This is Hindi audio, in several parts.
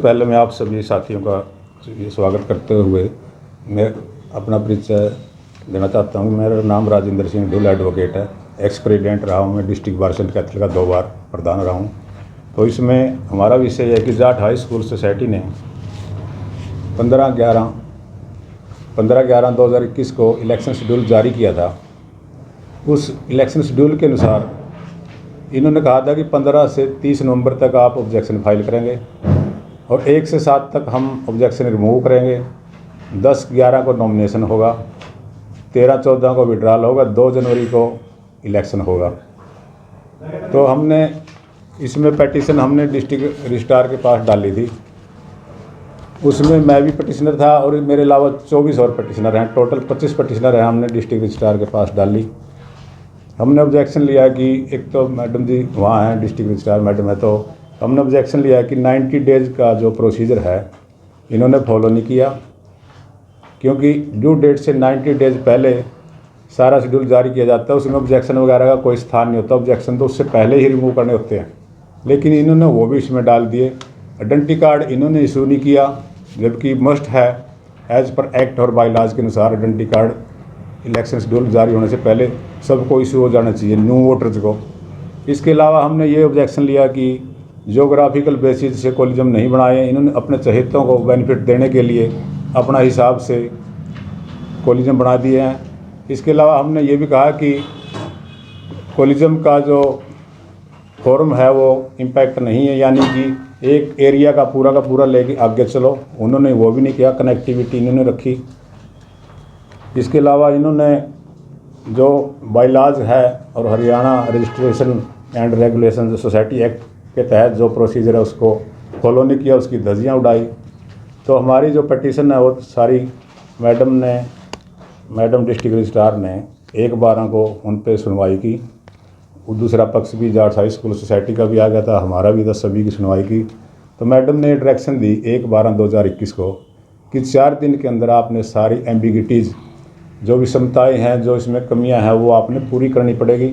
पहले मैं आप सभी साथियों का ये स्वागत करते हुए मैं अपना परिचय देना चाहता हूँ। मेरा नाम राजेंद्र सिंह ढुल एडवोकेट है। एक्स प्रेसिडेंट रहा हूँ मैं डिस्ट्रिक्ट बार एसोसिएशन कैथल का 2 बार प्रधान रहा हूँ। तो इसमें हमारा विषय है कि जाट हाई स्कूल सोसाइटी ने 15/11/2021 को इलेक्शन शेड्यूल जारी किया था। उस इलेक्शन शेड्यूल के अनुसार इन्होंने कहा था कि 15 से 30 नवंबर तक आप ऑब्जेक्शन फाइल करेंगे और 1 से 7 तक हम ऑब्जेक्शन रिमूव करेंगे। 10/11 को नॉमिनेशन होगा, 13/14 को विड्रॉल होगा, 2 जनवरी को इलेक्शन होगा। तो हमने इसमें पेटिशन हमने डिस्ट्रिक्ट रजिस्ट्रार के पास डाली थी। उसमें मैं भी पटिशनर था और मेरे अलावा 24 और पटिशनर हैं। टोटल 25 पटिशनर हैं। हमने डिस्ट्रिक्ट रजिस्ट्रार के पास डाली। हमने ऑब्जेक्शन लिया कि एक तो मैडम जी वहाँ हैं, डिस्ट्रिक्ट रजिस्ट्रार मैडम है, तो हमने ऑब्जेक्शन लिया कि 90 डेज़ का जो प्रोसीजर है इन्होंने फॉलो नहीं किया, क्योंकि ड्यू डेट से 90 डेज़ पहले सारा शेड्यूल जारी किया जाता है। उसमें ऑब्जेक्शन वगैरह का कोई स्थान नहीं होता। ऑब्जेक्शन तो उससे पहले ही रिमूव करने होते हैं, लेकिन इन्होंने वो भी इसमें डाल दिए। आइडेंटिटी कार्ड इन्होंने इशू नहीं किया, जबकि मस्ट है एज़ पर एक्ट और बाई लॉज के अनुसार आइडेंटिटी कार्ड इलेक्शन शेड्यूल जारी होने से पहले सबको इशू हो जाना चाहिए, न्यू वोटर्स को। इसके अलावा हमने ये ऑब्जेक्शन लिया कि ज्योग्राफिकल बेसिस से कोलिजम नहीं बनाए। इन्होंने अपने चहेतों को बेनिफिट देने के लिए अपना हिसाब से कोलिजम बना दिए हैं। इसके अलावा हमने ये भी कहा कि कोलिजम का जो फॉर्म है वो इम्पैक्ट नहीं है, यानी कि एक एरिया का पूरा लेके आगे चलो। उन्होंने वो भी नहीं किया, कनेक्टिविटी इन्होंने रखी। इसके अलावा इन्होंने जो बाईलॉज है और Haryana registration and regulation society act के तहत जो प्रोसीजर है उसको फॉलो नहीं किया, उसकी धज्जियाँ उड़ाई। तो हमारी जो पटिशन है वो सारी मैडम डिस्ट्रिक्ट रजिस्ट्रार ने 1/12 को उन पे सुनवाई की। दूसरा पक्ष भी जाट हाई स्कूल सोसाइटी का भी आ गया था, हमारा भी था, सभी की सुनवाई की। तो मैडम ने डायरेक्शन दी 1/12/2021 को कि 4 दिन के अंदर आपने सारी एम्बिगिटीज़, जो विषमताएँ हैं, जो इसमें कमियां हैं, वो आपने पूरी करनी पड़ेगी।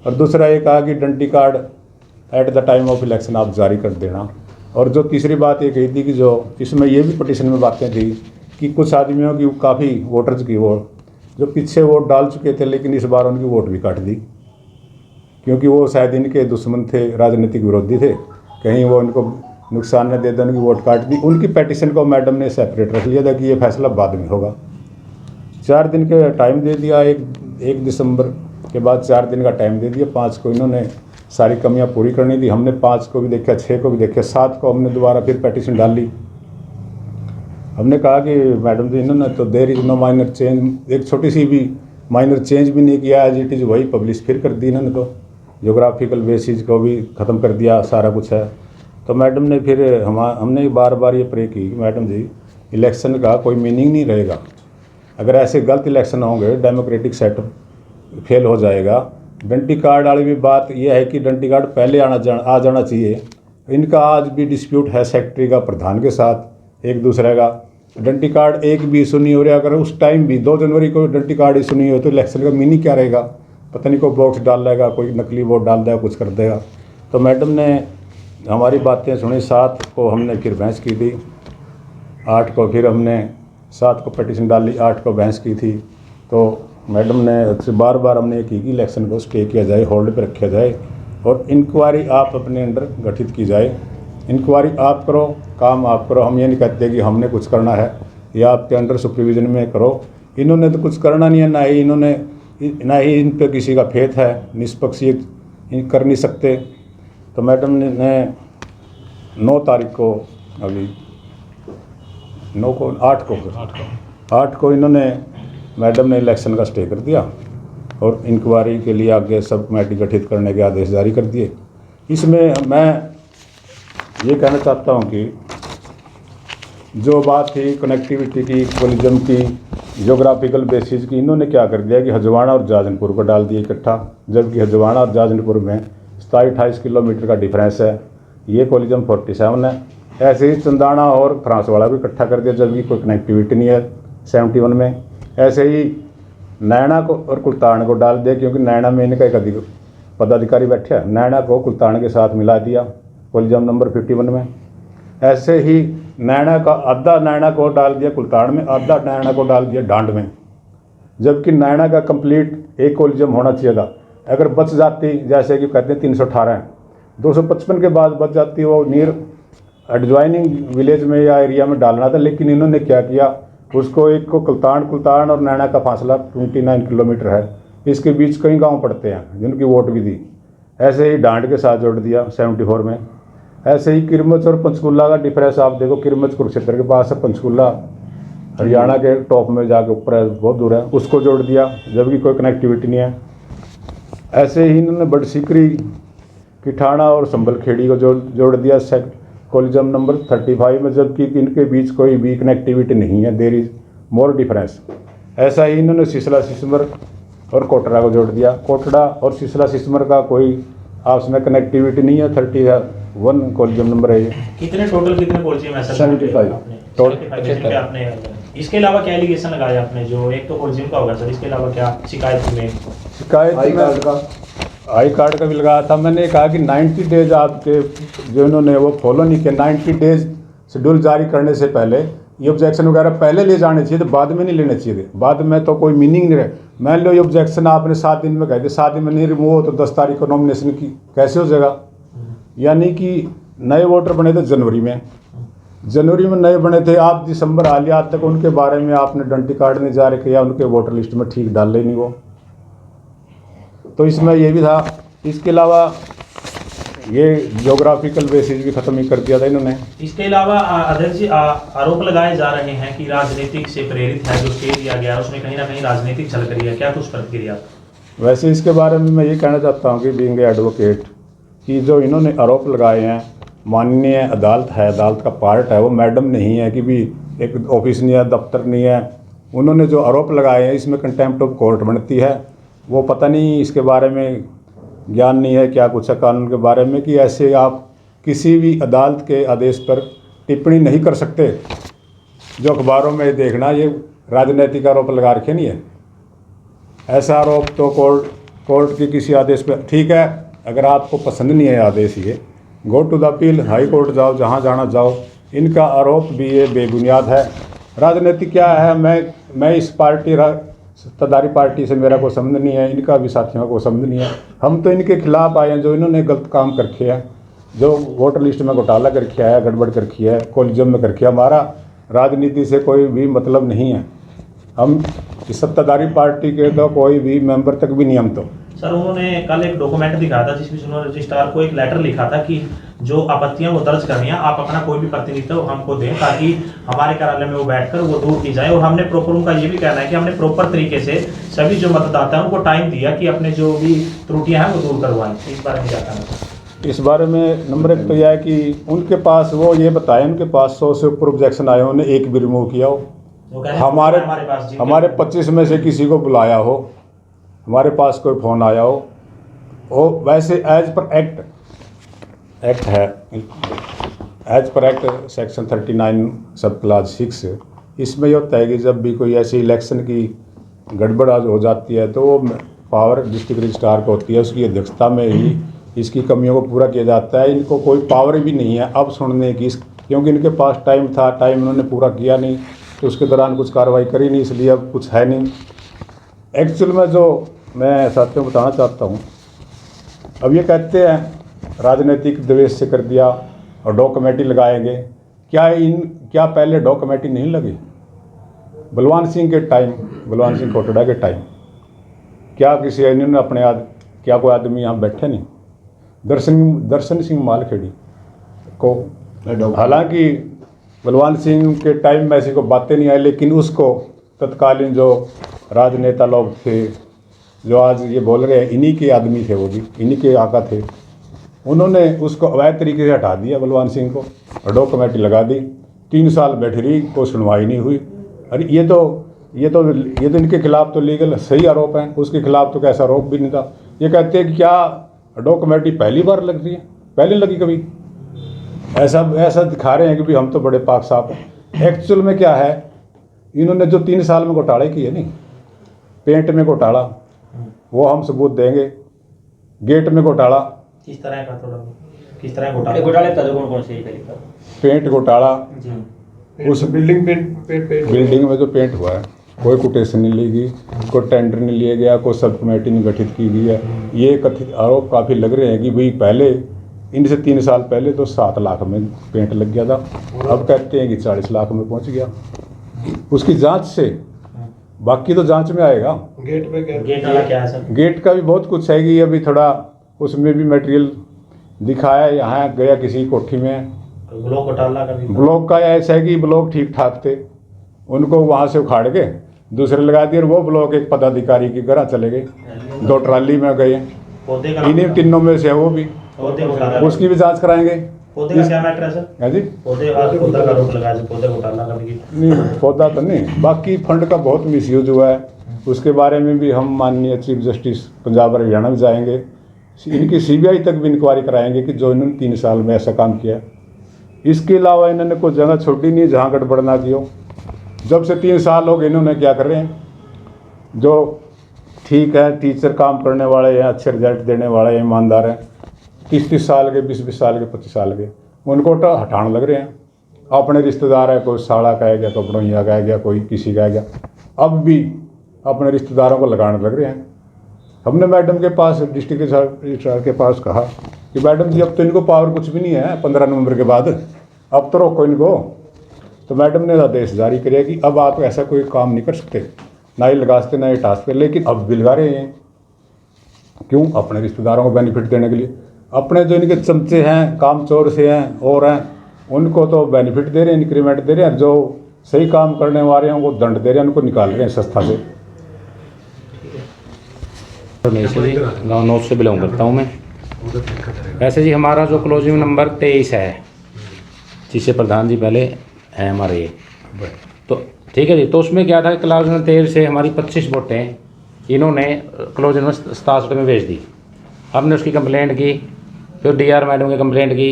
और दूसरा ये कहा कि identity card at the time of election आप जारी कर देना। और जो तीसरी बात ये कही थी कि जो इसमें ये भी पटिशन में बातें थी कि कुछ आदमियों की, काफ़ी वोटर्स की, वो जो पीछे वोट डाल चुके थे लेकिन इस बार उनकी वोट भी काट दी, क्योंकि वो शायद इनके दुश्मन थे, राजनीतिक विरोधी थे, कहीं वो इनको नुकसान न दे दे, उनकी वोट काट दी। उनकी पेटिशन को मैडम ने सेपरेट रख लिया था कि ये फैसला बाद में होगा। 4 दिन का टाइम दे दिया। 1 दिसंबर के बाद 4 दिन का टाइम दे दिया। 5 को इन्होंने सारी कमियां पूरी करनी थी। हमने 5 को भी देखा, 6 को भी देखा, 7 को हमने दोबारा फिर पेटिशन डाली। हमने कहा कि मैडम जी इन्होंने तो there is no minor change, एक छोटी सी भी माइनर चेंज भी नहीं किया, एज इट इज़ वही पब्लिश फिर कर दी इन्होंने। तो ज्योग्राफिकल बेसिस को भी ख़त्म कर दिया, सारा कुछ है। तो मैडम ने फिर हमने बार ये प्रे की कि मैडम जी इलेक्शन का कोई मीनिंग नहीं रहेगा, अगर ऐसे गलत इलेक्शन होंगे डेमोक्रेटिक सेटअप फेल हो जाएगा। आइडेंटिटी कार्ड वाली भी बात यह है कि आइडेंटिटी कार्ड पहले आ जाना चाहिए। इनका आज भी डिस्प्यूट है सेक्रेटरी का प्रधान के साथ एक दूसरे का। आइडेंटिटी कार्ड एक भी इशू नहीं हो रहा। अगर उस टाइम भी 2 जनवरी को आइडेंटिटी कार्ड इशू नहीं हो तो इलेक्शन का मीनिंग क्या रहेगा? पता नहीं, कोई बॉक्स डाल देगा, कोई नकली वोट डाल देगा, कुछ कर देगा। तो मैडम ने हमारी बातें सुनी। 7 को हमने फिर बहस की थी। 8 को फिर हमने 7 को पटिशन डाली, 8 को बहस की थी। तो मैडम ने बार हमने ये की कि इलेक्शन को स्टे किया जाए, होल्ड पे रखा जाए और इंक्वायरी आप अपने अंडर गठित की जाए। इंक्वायरी आप करो, काम आप करो। हम ये नहीं कहते कि हमने कुछ करना है या आपके अंडर सुपरविजन में करो। इन्होंने तो कुछ करना नहीं है, ना ही इन पे किसी का फेथ है, निष्पक्षीय कर नहीं सकते। तो मैडम ने 9 तारीख को, अभी 9 को 8 को इन्होंने मैडम ने इलेक्शन का स्टे कर दिया और इंक्वायरी के लिए आगे सब कमेटी गठित करने के आदेश जारी कर दिए। इसमें मैं ये कहना चाहता हूँ कि जो बात थी कनेक्टिविटी की, कोलिजम की, ज्योग्राफिकल बेसिस की, इन्होंने क्या कर दिया कि हजवाड़ा और जाजनपुर को डाल दिया इकट्ठा, जबकि हजवाड़ा और जाजनपुर में 27-28 किलोमीटर का डिफरेंस है। ये कोलिजम 47 है। ऐसे ही चंदाना और फ्रांसवाड़ा को इकट्ठा कर दिया, जबकि कोई कनेक्टिविटी नहीं है 71 में। ऐसे ही नैना को और कुलतान को डाल दिया, क्योंकि नैना में इनका एक अधिक पदाधिकारी बैठा है। नैना को कुलतान के साथ मिला दिया कोलिजम नंबर 51 में। ऐसे ही नैना का आधा नैना को डाल दिया कुलताड़ में, आधा नैना को डाल दिया डांड में, जबकि नैना का कंप्लीट एक कोलिजम होना चाहिए था। अगर बच जाती, जैसे कि कहते हैं 318 255 के बाद बच जाती, वो नियर एडजॉइनिंग विलेज में या एरिया में डालना था, लेकिन इन्होंने क्या किया, उसको एक को कुलताड़ और नैना का फासला 29 किलोमीटर है, इसके बीच कई गांव पड़ते हैं जिनकी वोट भी दी, ऐसे ही डांड के साथ जोड़ दिया 74 में। ऐसे ही किरमच और पंचकूला का डिफरेंस आप देखो, किरमच कुरुक्षेत्र के पास है, पंचकूला हरियाणा के टॉप में जाके ऊपर है, बहुत दूर है, उसको जोड़ दिया, जबकि कोई कनेक्टिविटी नहीं है। ऐसे ही इन्होंने बड़सिकरी किठाना और संबल खेड़ी को जोड़ दिया कोलिजम नंबर 35 में, जबकि इनके बीच कोई भी कनेक्टिविटी नहीं है, देयर इज मोर डिफरेंस। ऐसा ही इन्होंने सिसला सिसमर और कोटरा को जोड़ दिया, कोटड़ा और सिसला सिसमर का कोई आपस में कनेक्टिविटी नहीं है, 31 कोलिजम नंबर है ये। कितने टोटल कितने कोलिजम है सर? 75 आपने इसके अलावा क्या एलिगेशन लगाया आपने? जो एक तो कोलिजम का होगा सर, इसके अलावा क्या शिकायत में? शिकायत आई कार्ड का भी लगाया था। मैंने कहा कि 90 डेज आपके जो इन्होंने वो फॉलो नहीं किया, 90 डेज शेड्यूल जारी करने से पहले ये ऑब्जेक्शन वगैरह पहले ले जाने चाहिए थे, बाद में नहीं लेने चाहिए थे। बाद में तो कोई मीनिंग नहीं रहे। मान लो ये ऑब्जेक्शन आपने 7 दिन में कह दिया, 7 दिन में नहीं रिमूव हो तो 10 तारीख को नॉमिनेशन की कैसे हो जाएगा? यानी कि नए वोटर बने थे जनवरी में नए बने थे, आप दिसंबर हालियात तक उनके बारे में आपने डंटी कार्ड नहीं जारी किया, उनके वोटर लिस्ट में ठीक डाल ही नहीं वो, तो इसमें ये भी था। इसके अलावा ये ज्योग्राफिकल बेसिस भी खत्म ही कर दिया था इन्होंने। इसके अलावा अध्यक्ष जी आरोप लगाए जा रहे हैं कि राजनीतिक से प्रेरित है जो स्टे दिया गया है, उसमें कहीं ना कहीं राजनीतिक झलक रही है, क्या कुछ प्रतिक्रिया? वैसे इसके बारे में मैं ये कहना चाहता हूँ कि बीइंग एडवोकेट कि जो इन्होंने आरोप लगाए हैं, माननीय अदालत है, अदालत का पार्ट है, वो मैडम नहीं है कि भी एक ऑफिस नहीं है, दफ्तर नहीं है। उन्होंने जो आरोप लगाए हैं इसमें कंटेम्प्ट ऑफ कोर्ट बनती है। वो पता नहीं इसके बारे में ज्ञान नहीं है क्या कुछ है कानून के बारे में, कि ऐसे आप किसी भी अदालत के आदेश पर टिप्पणी नहीं कर सकते। जो अखबारों में देखना ये राजनीतिक आरोप लगा रखे नहीं है, ऐसा आरोप तो कोर्ट के किसी आदेश पर ठीक है। अगर आपको पसंद नहीं है आदेश, ये go to the appeal, high court जाओ, जहाँ जाना जाओ। इनका आरोप भी ये बेबुनियाद है। राजनीति क्या है, मैं इस पार्टी सत्ताधारी पार्टी से मेरा कोई संबंध नहीं है, इनका भी साथियों को संबंध नहीं है। हम तो इनके खिलाफ आए हैं जो इन्होंने गलत काम कर रखे हैं, जो वोटर लिस्ट में घोटाला कर रखा है, गड़बड़ कर रखी है, कोलिजम में कर रखी है। हमारा राजनीति से कोई भी मतलब नहीं है, हम इस सत्ताधारी पार्टी के तो कोई भी मेंबर तक भी नहीं। हम तो सर उन्होंने कल एक डॉक्यूमेंट दिखाया था जिसमें उन्होंने रजिस्ट्रार को एक लेटर लिखा था कि जो आपत्तियां वो दर्ज करनी है, आप अपना कोई भी प्रतिनिधित्व हमको दें ताकि हमारे कार्यालय में वो बैठकर वो दूर की जाए। और हमने प्रॉपर, उनका ये भी कहना है कि हमने प्रॉपर तरीके से सभी जो मतदाता हैं उनको टाइम दिया कि अपने जो भी त्रुटियां हैं वो दूर करवाएं। इस बारे में क्या कहना है? इस बारे में नंबर एक तो यह है कि उनके पास वो ये बताएं, उनके पास 100 से ऊपर ऑब्जेक्शन आए, उन्होंने एक भी रिमूव किया हो। हमारे 25 में से किसी को बुलाया हो, हमारे पास कोई फ़ोन आया हो वैसे एज पर एक्ट है, एज पर एक्ट सेक्शन 39 सब क्लास 6, इसमें यह होता है कि जब भी कोई ऐसी इलेक्शन की गड़बड़ हो जाती है तो वो पावर डिस्ट्रिक्ट रजिस्ट्रार को होती है, उसकी अध्यक्षता में ही इसकी कमियों को पूरा किया जाता है। इनको कोई पावर भी नहीं है अब सुनने की, क्योंकि इनके पास टाइम था, टाइम इन्होंने पूरा किया नहीं, तो उसके दौरान कुछ कार्रवाई करी नहीं, इसलिए अब कुछ है नहीं। एक्चुअल में जो मैं साथियों को बताना चाहता हूँ, अब ये कहते हैं राजनीतिक द्वेष से कर दिया और डॉ कमेटी लगाएंगे। क्या पहले डॉ कमेटी नहीं लगी? बलवान सिंह के टाइम, बलवान सिंह कोटड़ा के टाइम क्या किसी इन्होंने अपने क्या कोई आदमी यहाँ बैठे नहीं? दर्शन सिंह मालखेड़ी को, हालांकि बलवान सिंह के टाइम में ऐसी को बातें नहीं आई, लेकिन उसको तत्कालीन जो राजनेता लोग थे जो आज ये बोल रहे हैं इन्हीं के आदमी थे, वो भी इन्हीं के आका थे, उन्होंने उसको अवैध तरीके से हटा दिया बलवान सिंह को और डॉ कमेटी लगा दी। 3 साल बैठी रही, कोई सुनवाई नहीं हुई। अरे ये तो इनके खिलाफ तो लीगल सही आरोप है, उसके खिलाफ तो कैसा आरोप भी नहीं था। ये कहते हैं कि क्या डॉ कमेटी पहली बार लग रही है? पहले लगी कभी? ऐसा दिखा रहे हैं कि भी हम तो बड़े पाक साफ हैं। एक्चुअल में क्या है, इन्होंने जो 3 साल में घोटाले किए नहीं, पेंट में घोटाला, वो हम सबूत देंगे। गेट में घोटाला, किस तरह का? थोड़ा किस तरह घोटाले घोटाले बता दो कौन कौन से है पहले बता पेंट घोटाला, जी उस बिल्डिंग बिल्डिंग में जो पेंट हुआ है, कोई कोटेशन नहीं ली गई, कोई टेंडर नहीं लिया गया, कोई सब कमेटी नहीं गठित की गई है। ये कथित आरोप काफ़ी लग रहे हैं कि भाई पहले इनसे 3 साल पहले तो 7 लाख में पेंट लग गया था, अब कहते हैं कि 40 लाख में पहुंच गया। उसकी जांच से, बाकी तो जांच में आएगा। गेट वाला क्या है सर? गेट का भी बहुत कुछ है कि अभी थोड़ा उसमें भी मटेरियल दिखाया, यहाँ गया किसी कोठी में। ब्लॉक घोटाला का भी ब्लॉक का ऐसा है कि ब्लॉक ठीक ठाक थे, उनको वहाँ से उखाड़ के दूसरे लगा दिए, और वो ब्लॉक एक पदाधिकारी के घर चले गए, 2 ट्राली में गए। पौधे का इन्हीं तीनों में से है वो भी, पौधे घोटाला, उसकी भी जांच कराएंगे। पौधे का क्या मैटर है सर? है जी, पौधा का रोक लगाया सर, पौधे घोटाला का भी। नहीं पौधा तो नहीं, बाकी फंड का बहुत मिसयूज हुआ है, उसके बारे में भी हम माननीय चीफ जस्टिस पंजाब और हरियाणा में जाएंगे, इनकी CBI तक भी इंक्वायरी कराएंगे कि जो इन्होंने 3 साल में ऐसा काम किया। इसके अलावा इन्होंने कोई जगह छोड़ी नहीं जहाँ गड़बड़ ना की हो। जब से 3 साल हो गए, इन्होंने क्या कर रहे हैं, जो ठीक है टीचर काम करने वाले हैं, अच्छे रिजल्ट देने वाले हैं, ईमानदार हैं, 30-30 साल के, 20-20 साल के, 25 साल के, उनको तो हटाने लग रहे हैं। अपने रिश्तेदार है, कोई साड़ा कह गया, कोई बड़ोइया कह गया, कोई किसी कह गया, अब भी अपने रिश्तेदारों को लगाने लग रहे हैं। हमने मैडम के पास, डिस्ट्रिक्ट रजिस्ट्रार के पास कहा कि मैडम जी अब तो इनको पावर कुछ भी नहीं है 15 नवंबर के बाद, अब तो रोको इनको। तो मैडम ने आदेश जारी किया कि अब आप ऐसा कोई काम नहीं कर सकते, ना ही लगा सकते ना ही हटा सकते, लेकिन अब भी लगा रहे हैं। क्यों? अपने रिश्तेदारों को बेनिफिट देने के लिए। अपने जो इनके चमचे हैं, काम चोर से हैं और हैं, उनको तो बेनिफिट दे रहे हैं, इंक्रीमेंट दे रहे हैं, जो सही काम करने वाले हैं उनको दंड दे रहे हैं, उनको निकाल रहे हैं संस्था से। मैं से जी गाँव नौत से बिलोंग करता हूँ मैं। वैसे जी हमारा जो क्लोजिंग नंबर 23 है, जिससे प्रधान जी पहले हैं हमारे ये, तो ठीक है जी। तो उसमें क्या था कि क्लोजिंग नंबर 23 से हमारी 25 वोटें इन्होंने क्लोजिंग नंबर 67 में भेज दी। हमने उसकी कंप्लेंट की, फिर DR मैडम की कंप्लेंट की।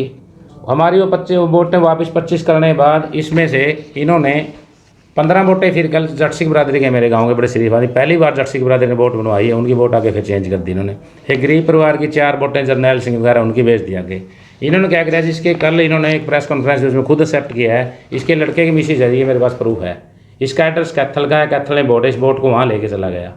हमारी वो 25 वोटें वापस 25 करने के बाद इसमें से इन्होंने 15 वोटें फिर कल जट सिंह बरादरी के, मेरे गांव के बड़े शरीफ आदमी, पहली बार जट सिंह बरादरी ने वोट बनवाई है, उनकी वोट आगे फिर चेंज कर दी इन्होंने। एक गरीब परिवार की 4 वोटें जरनैल सिंह वगैरह उनकी भेज दी आगे। इन्होंने क्या किया, जिसके कल इन्होंने एक प्रेस कॉन्फ्रेंस उसमें खुद एक्सेप्ट किया है, इसके लड़के की मिसेज है, ये मेरे पास प्रूफ है। इसका एड्रेस कैथल का है, कैथल ने वोट इस वोट को वहाँ लेके चला गया।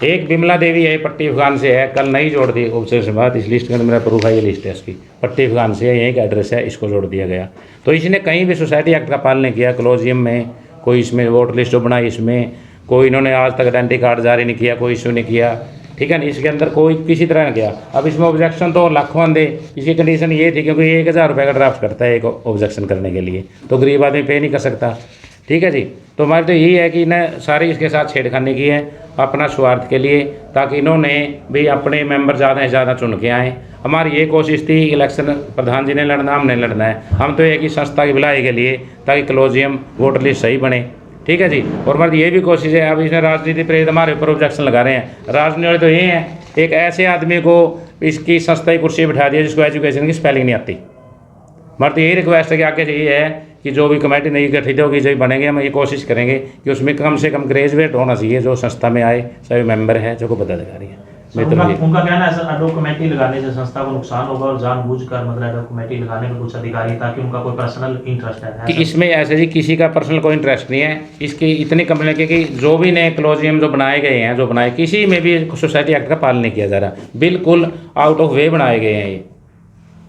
एक बिमला देवी है, पट्टी अफगान से है, कल नहीं जोड़ दी ऑफिसर से बात, इस लिस्ट के अंदर मेरा प्रूफ है, ये लिस्ट है इसकी, पट्टी अफगान से है, यही का एड्रेस है, इसको जोड़ दिया गया। तो इसने कहीं भी सोसाइटी एक्ट का पालन नहीं किया। क्लोजियम में कोई इसमें वोटर लिस्ट बनाई, इसमें कोई इन्होंने आज तक आइडेंटिटी कार्ड जारी नहीं किया, कोई इशू नहीं किया, ठीक है ना, इसके अंदर कोई किसी तरह नहीं किया। अब इसमें ऑब्जेक्शन तो लाखों दे, इसकी कंडीशन ये थी क्योंकि 1000 रुपये का ड्राफ्ट करता है एक ऑब्जेक्शन करने के लिए, तो गरीब आदमी पे नहीं कर सकता, ठीक है जी। तो हमारी तो यही है कि इन्हें सारी इसके साथ छेड़खानी की है अपना स्वार्थ के लिए, ताकि इन्होंने भी अपने मेंबर ज़्यादा से ज़्यादा चुन के आएँ। हमारी ये कोशिश थी, इलेक्शन प्रधान जी ने लड़ना, हमने लड़ना है, हम तो एक ही संस्था की भलाई के लिए, ताकि क्लोजियम वोटर लिस्ट सही बने, ठीक है जी। और हमारी ये भी कोशिश है, अब इसने राजनीति प्रेरित हमारे ऊपर ऑब्जेक्शन लगा रहे हैं। राजनीति वाले तो ये हैं, एक ऐसे आदमी को इसकी संस्था की कुर्सी बिठा दिया जिसको एजुकेशन की स्पेलिंग नहीं आती। हमारी तो यही रिक्वेस्ट है कि आगे से ये है कि जो भी कमेटी नई गठित होगी, जो बनेंगे, हम ये कोशिश करेंगे कि उसमें कम से कम ग्रेजुएट होना चाहिए जो संस्था में आए, सभी मेंबर हैं, जो को पदाधिकारी है। उनका कहना है सर, एडहॉक कमेटी लगाने से संस्था को नुकसान होगा और जानबूझकर मतलब एडहॉक कमेटी लगाने में कुछ अधिकारी, ताकि उनका कोई पर्सनल इंटरेस्ट है कि इसमें ऐसे जी किसी का पर्सनल कोई इंटरेस्ट नहीं है। इसकी इतनी कंप्लेंट की कि जो भी नए क्लोजियम जो बनाए गए हैं, जो बनाए, किसी में भी सोसाइटी एक्ट का पालन नहीं किया जा रहा, बिल्कुल आउट ऑफ वे बनाए गए हैं ये।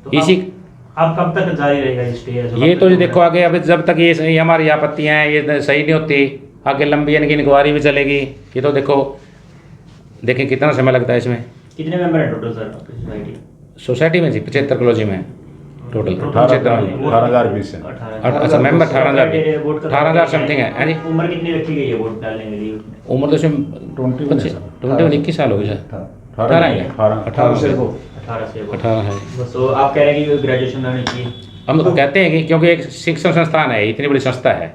तो इसी अब कब तक जारी रहेगा ये स्टे? ये तो जी देखो आगे, अब जब तक ये हमारी आपत्तियाँ हैं ये सही नहीं होती, आगे लंबी इनकी इंक्वायरी भी चलेगी। ये तो देखो, देखें कितना समय लगता है इसमें। कितने मेंबर है टोटल सर सोसाइटी में जी 75 क्लोजियम है टोटल। 18,020 है। अच्छा, मेंबर 18,000 समथिंग है जी। उम्र कितनी रखी गई है वोट डालने के लिए? उम्र तो इसमें 21 साल हो गए सर। 18 है, 18 से 18 है। बस तो आप कह रहे हैं कि ग्रेजुएशन होनी चाहिए। हम तो कहते हैं कि क्योंकि एक शिक्षण संस्थान है, इतनी बड़ी संस्था है,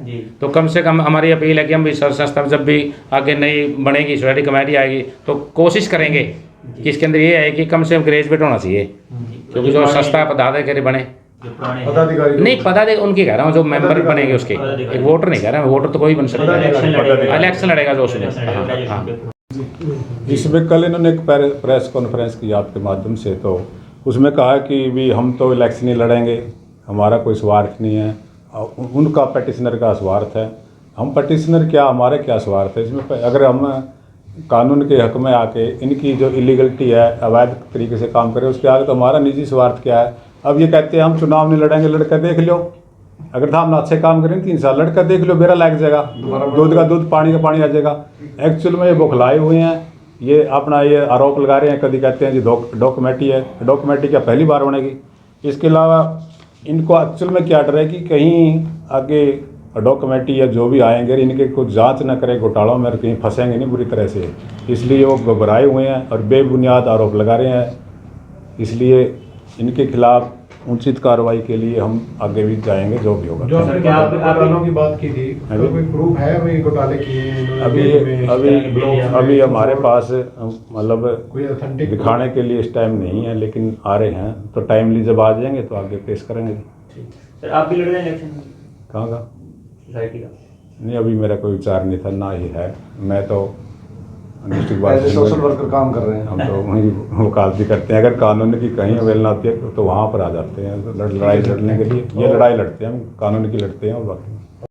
तो कम से कम हमारी अपील है कि हम भी संस्था में जब भी आगे नई बनेगी, सोसाइटी कमेटी आएगी, तो कोशिश करेंगे कि इसके अंदर ये है कि कम से कम ग्रेजुएट होना चाहिए, क्योंकि जो संस्था पदाधिकारी बने, पदाधिकारी नहीं पदाधिकारी उनकी कह रहा हूँ, जो मेंबर बनेंगे उसके, एक वोटर नहीं कह रहा, वोटर तो कोई बन सकता है, इलेक्शन लड़ेगा जो उसमें। हाँ, इसमें कल इन्होंने एक प्रेस कॉन्फ्रेंस की आपके माध्यम से, तो उसमें कहा कि भी हम तो इलेक्शन ही लड़ेंगे, हमारा कोई स्वार्थ नहीं है। उनका पटिशनर का स्वार्थ है, हम पटिशनर क्या, हमारे क्या स्वार्थ है इसमें। अगर हम कानून के हक में आके इनकी जो इलीगलिटी है, अवैध तरीके से काम करें, उसके आगे तो हमारा निजी स्वार्थ क्या है। अब ये कहते हैं हम चुनाव नहीं लड़ेंगे, लड़कर देख लो। अगर हम अच्छे काम करें 3 साल लड़कर देख लो, बेरा लग जाएगा, दूध का दूध पानी का पानी आ जाएगा। एक्चुअल में ये बौखलाए हुए हैं, ये अपना ये आरोप लगा रहे हैं। कभी कहते हैं जी डॉक्यूमेंट्री है, डॉक्यूमेंट्री क्या पहली बार बनेगी। इसके अलावा इनको एक्चुअल में क्या डर है कि कहीं आगे डॉक्यूमेंट्री या जो भी आएंगे इनके कुछ जांच न करें घोटालों में, कहीं फंसेंगे नहीं बुरी तरह से, इसलिए वो घबराए हुए हैं और बेबुनियाद आरोप लगा रहे हैं। इसलिए इनके खिलाफ उचित कार्रवाई के लिए हम आगे भी जाएंगे, जो भी होगा। जो आपने क्या आप- घोटालों की बात की थी, हाँ तो जी। कोई प्रूफ है भाई घोटाले किए हैं इन्होंने? अभी जेल में, अभी अभी हमारे पास मतलब कोई ऑथेंटिक दिखाने के लिए इस टाइम नहीं है, लेकिन आ रहे हैं तो टाइमली जब आ जाएंगे तो आगे पेश करेंगे। सर आप भी लड़ रहे हैं इलेक्शन कहाँ का? सोसाइटी का? नहीं, अभी मेरा कोई विचार नहीं था, ना ही है। मैं तो district as a wise social worker काम कर रहे हैं। हम तो वहीं वकालती करते हैं। अगर कानून की कहीं अवेलना होती है तो वहाँ पर आ जाते हैं, लड़ाई लड़ने के लिए। ये लड़ाई लड़ते हैं हम, कानून की लड़ते हैं और बाकी